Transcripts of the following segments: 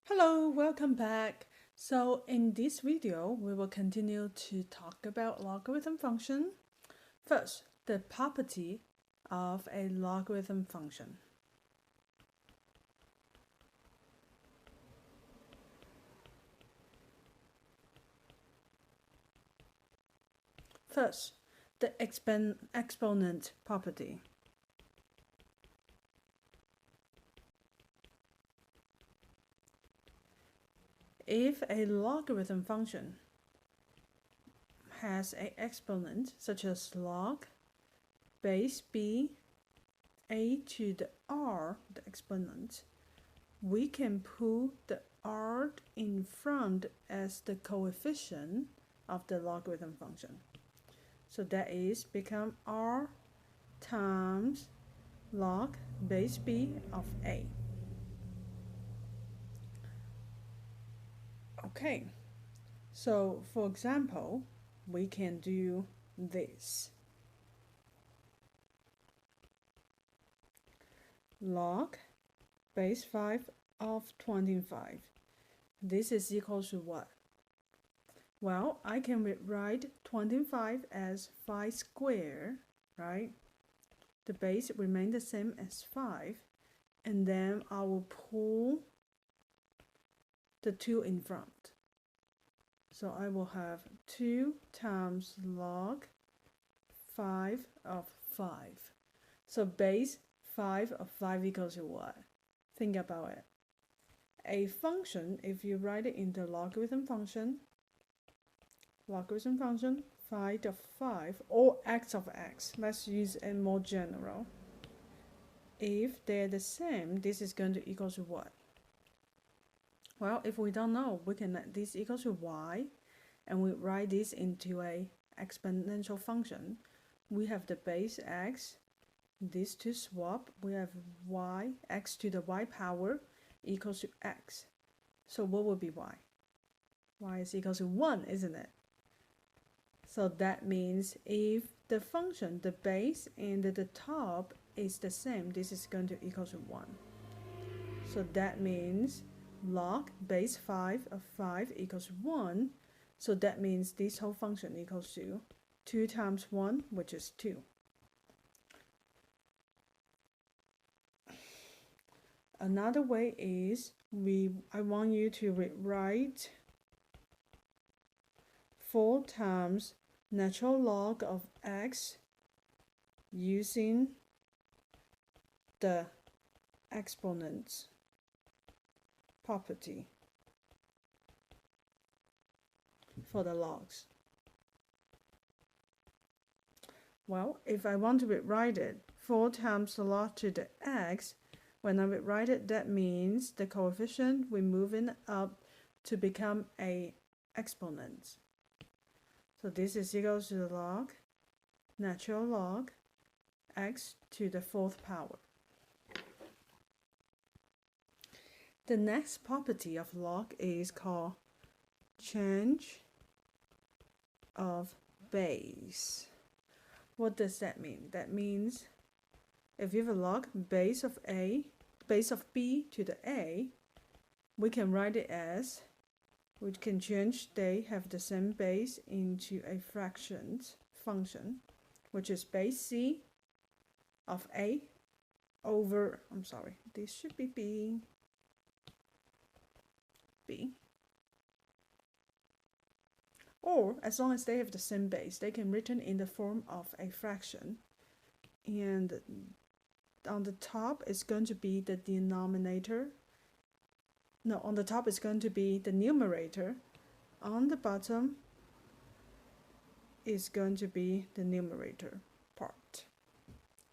Hello, welcome back. So in this video, we will continue to talk about logarithm function. First, the property of a logarithm function. First, the exponent property. If a logarithm function has an exponent such as log base b a to the r, the exponent, we can put the r in front as the coefficient of the logarithm function. So that is become r times log base b of a. Okay, so for example, we can do this. Log base 5 of 25. This is equal to what? Well, I can rewrite 25 as 5 squared, right? The base remains the same as 5, and then I will pull the 2 in front. So I will have 2 times log 5 of 5. So base 5 of 5 equals to what? Think about it. A function, if you write it in the logarithm function 5 of 5 or x of x, let's use a more general. If they're the same, this is going to equal to what? Well, if we don't know, we can let this equal to y, and we write this into a exponential function. We have the base x, these two swap, we have y, x to the y power equals to x. So what would be y? Y is equal to 1, isn't it? So that means if the function, the base and the top is the same, this is going to equal to 1. So that means log base 5 of 5 equals 1. So that means this whole function equals to 2 times 1, which is 2. Another way is I want you to rewrite 4 times natural log of x using the exponents property for the logs. Well, if I want to rewrite it 4 times the log to the x, when I rewrite it, that means the coefficient we're moving up to become a exponent. So this is equal to the log, natural log, x to the 4th power. The next property of log is called change of base. What does that mean? That means if you have a log base of b to the a, we can write it as, we can change they have the same base into a fractions function, which is base c of a over, this should be b, or as long as they have the same base, they can written in the form of a fraction, and on the top is going to be the denominator. No, on the top is going to be the numerator. On the bottom is going to be the numerator part,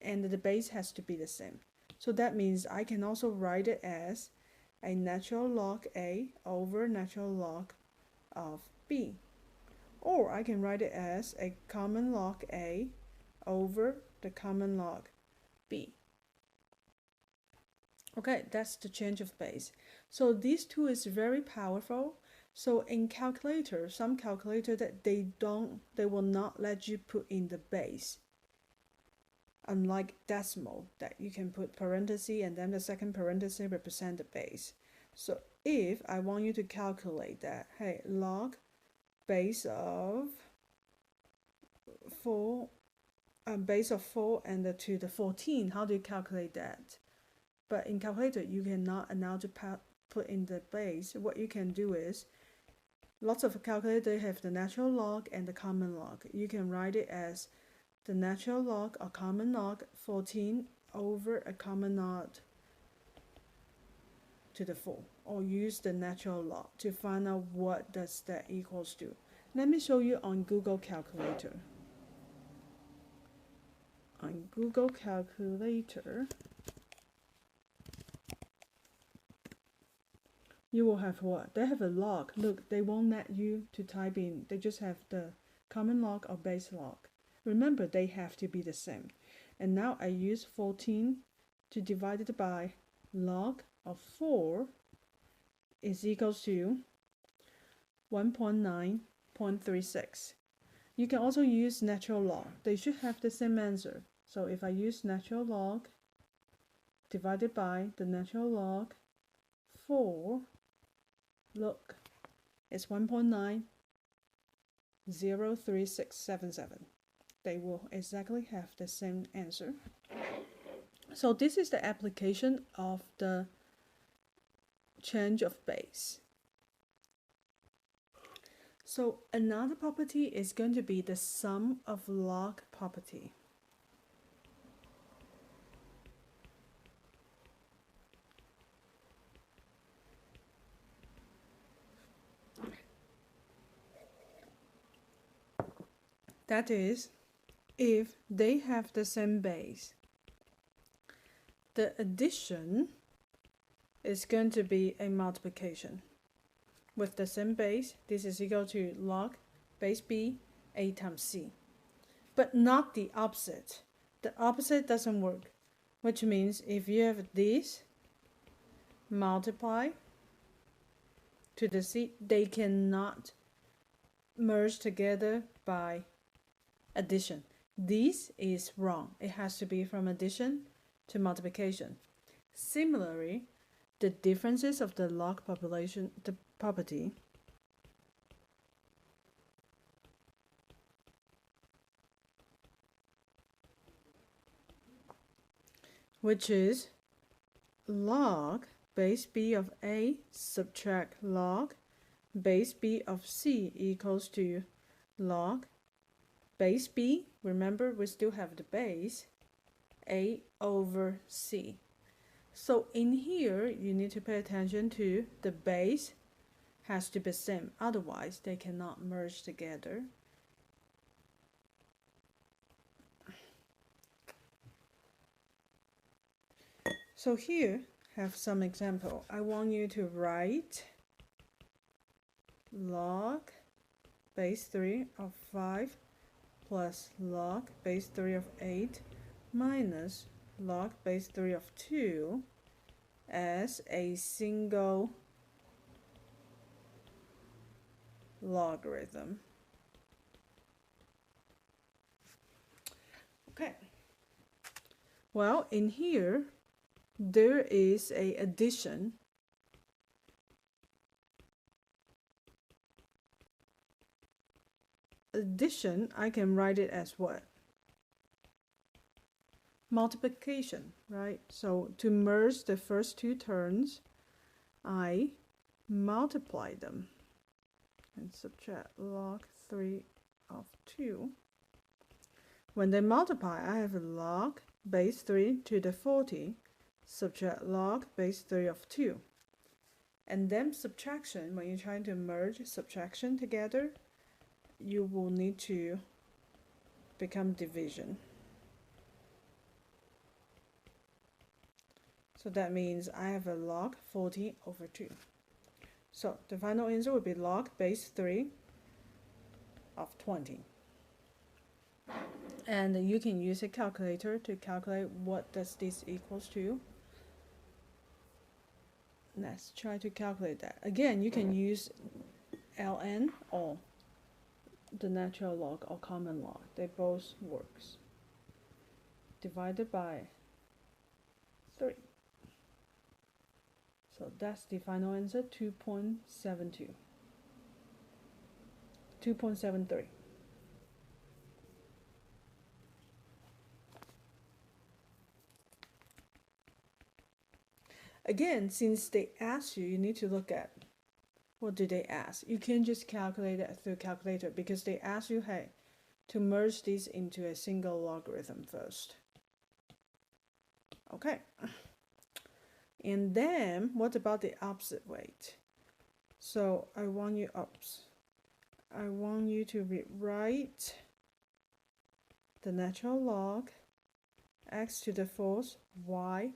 and the base has to be the same. So that means I can also write it as a natural log a over natural log of b. Or I can write it as a common log a over the common log b. Okay, that's the change of base. So these two is very powerful. So in calculator, some calculator that they will not let you put in the base. Unlike decimal, that you can put parenthesis and then the second parenthesis represent the base. So if I want you to calculate that, hey, log base of 4, base of 4 and to the 14, how do you calculate that? But in calculator, you cannot allow to put in the base. What you can do is, lots of calculators have the natural log and the common log. You can write it as the natural log or common log 14 over a common log to the 4, or use the natural log to find out what does that equals to. Let me show you on Google Calculator. On Google Calculator, you will have what? They have a log. Look, they won't let you to type in. They just have the common log or base log. Remember, they have to be the same. And now I use 14 to divide it by log of 4 is equals to 1.9.36. You can also use natural log. They should have the same answer. So if I use natural log divided by the natural log 4, look, it's 1.90367. They will exactly have the same answer. So this is the application of the change of base. So another property is going to be the sum of log property. That is, if they have the same base, the addition is going to be a multiplication. With the same base, this is equal to log base b a times c. But not the opposite. The opposite doesn't work, which means if you have this multiply to the c, they cannot merge together by addition. This is wrong. It has to be from addition to multiplication. Similarly, the differences of the log population, the property, which is log base b of a subtract log base b of c equals to log base b, remember we still have the base, a over c. So in here, you need to pay attention to the base has to be same, otherwise they cannot merge together. So here, have some example. I want you to write log base 3 of 5 plus log base 3 of 8 minus log base 3 of 2 as a single logarithm. Okay. Well, in here, there is a addition. Addition, I can write it as what? Multiplication, right? So to merge the first two terms, I multiply them and subtract log 3 of 2. When they multiply, I have a log base 3 to the 40, subtract log base 3 of 2. And then subtraction, when you're trying to merge subtraction together, you will need to become division. So that means I have a log 40 over 2. So the final answer would be log base 3 of 20. And you can use a calculator to calculate what does this equals to. Let's try to calculate that. Again, you can use ln or the natural log or common log. They both works. Divided by 3. So that's the final answer, 2.72. 2.73. Again, since they ask you, you need to look at what do they ask. You can't just calculate it through calculator because they ask you, hey, to merge these into a single logarithm first. Okay. And then what about the opposite way? So I want you to rewrite the natural log x to the fourth y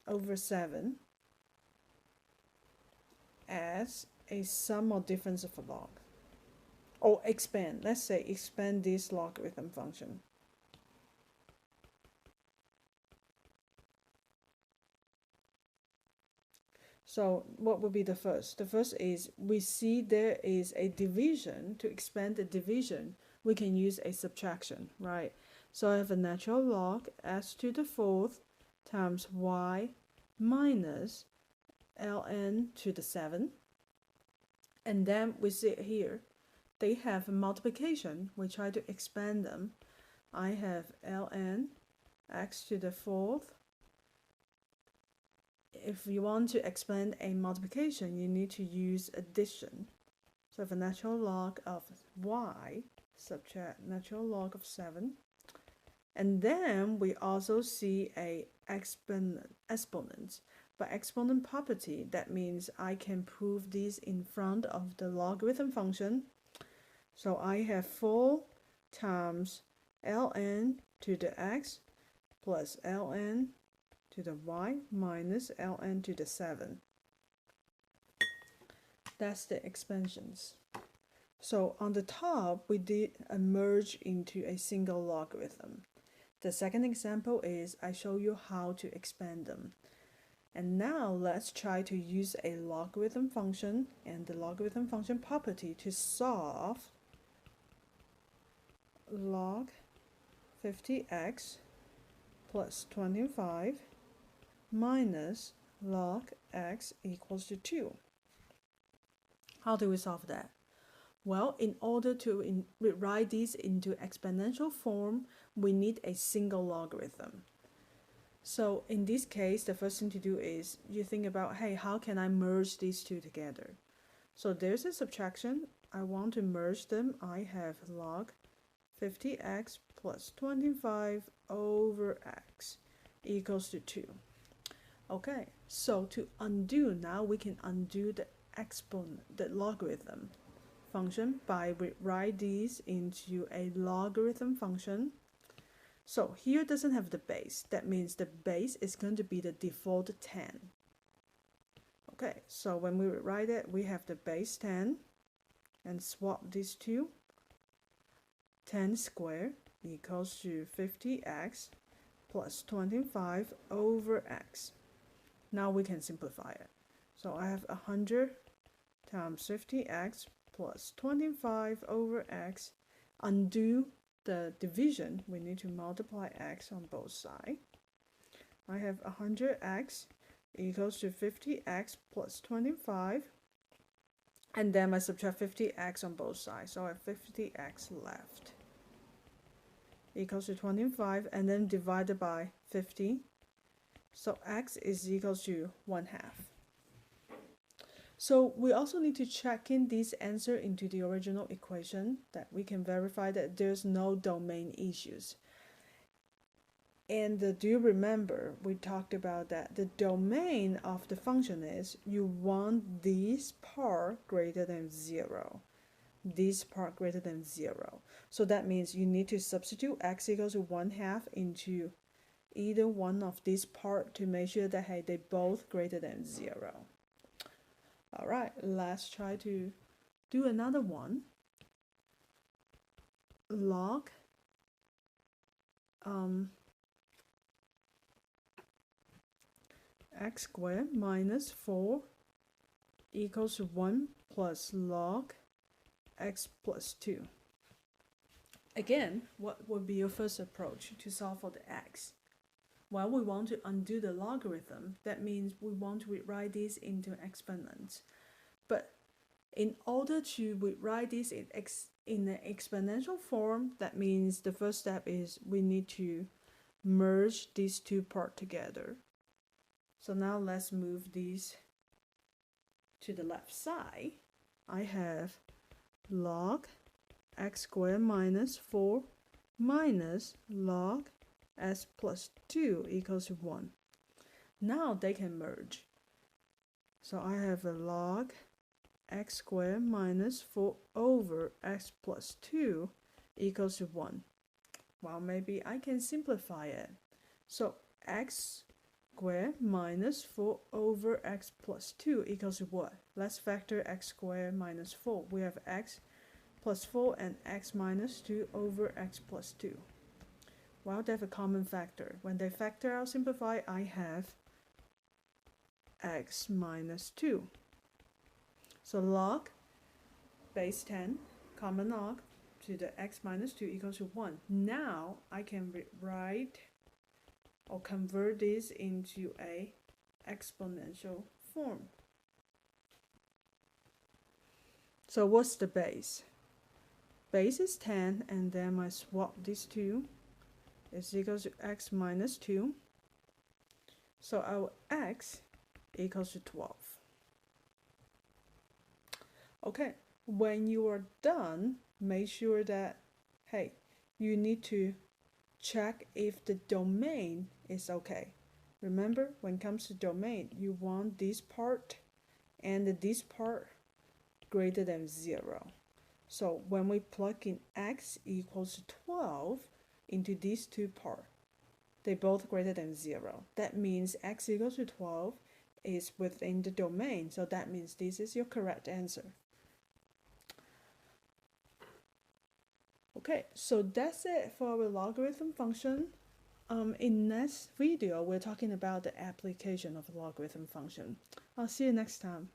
over 7 as a sum or difference of a log. Or expand, let's say expand this logarithm function. So what would be the first? The first is we see there is a division. To expand the division, we can use a subtraction, right? So I have a natural log s to the fourth times y minus ln to the 7. And then we see here, they have multiplication. We try to expand them. I have ln x to the fourth. If you want to expand a multiplication, you need to use addition. So I have a natural log of y, subtract natural log of 7. And then we also see a exponent. By exponent property, that means I can prove these in front of the logarithm function. So I have 4 times ln to the x plus ln to the y minus ln to the 7. That's the expansions. So on the top, we did a merge into a single logarithm. The second example is I show you how to expand them. And now let's try to use a logarithm function and the logarithm function property to solve log 50x plus 25 minus log x equals to 2. How do we solve that? Well, in order to rewrite these into exponential form, we need a single logarithm. So in this case, the first thing to do is you think about, hey, how can I merge these two together? So there's a subtraction. I want to merge them. I have log 50x plus 25 over x equals to 2. Okay, so to undo, now we can undo the exponent, the logarithm function by rewrite these into a logarithm function. So here doesn't have the base. That means the base is going to be the default 10. Okay, so when we rewrite it, we have the base 10 and swap these two. 10 squared equals to 50x plus 25 over x. Now we can simplify it. So I have 100 times 50x plus 25 over x. Undo the division, we need to multiply x on both sides. I have 100x equals to 50x plus 25. And then I subtract 50x on both sides. So I have 50x left. Equals to 25 and then divided by 50. So x is equals to 1/2. So we also need to check in this answer into the original equation that we can verify that there's no domain issues. And do you remember we talked about that the domain of the function is you want this part greater than 0. This part greater than 0. So that means you need to substitute x equals to 1/2 into either one of these parts to make sure that hey, they both greater than 0. All right, let's try to do another one. Log x squared minus 4 equals to 1 plus log x plus 2. Again, what would be your first approach to solve for the x? Well, we want to undo the logarithm. That means we want to rewrite this into exponents. But in order to rewrite this in an exponential form, that means the first step is we need to merge these two parts together. So now let's move these to the left side. I have log x squared minus 4 minus log s plus 2 equals 1. Now they can merge. So I have a log x squared minus 4 over x plus 2 equals 1. Well, maybe I can simplify it. So x squared minus 4 over x plus 2 equals what? Let's factor x squared minus 4. We have x plus 4 and x minus 2 over x plus 2. Well, they have a common factor. When they factor out, simplify, I have x minus 2. So log base 10, common log, to the x minus 2 equals to 1. Now I can write or convert this into a exponential form. So what's the base? Base is 10, and then I swap these two. Is equals to x minus 2. So our x equals to 12. Okay, when you are done, make sure that, hey, you need to check if the domain is okay. Remember, when it comes to domain, you want this part and this part greater than 0. So when we plug in x equals to 12 into these two parts, they both greater than 0. That means x equals to 12 is within the domain. So that means this is your correct answer. Okay, so that's it for our logarithm function. In next video, we're talking about the application of logarithm function. I'll see you next time.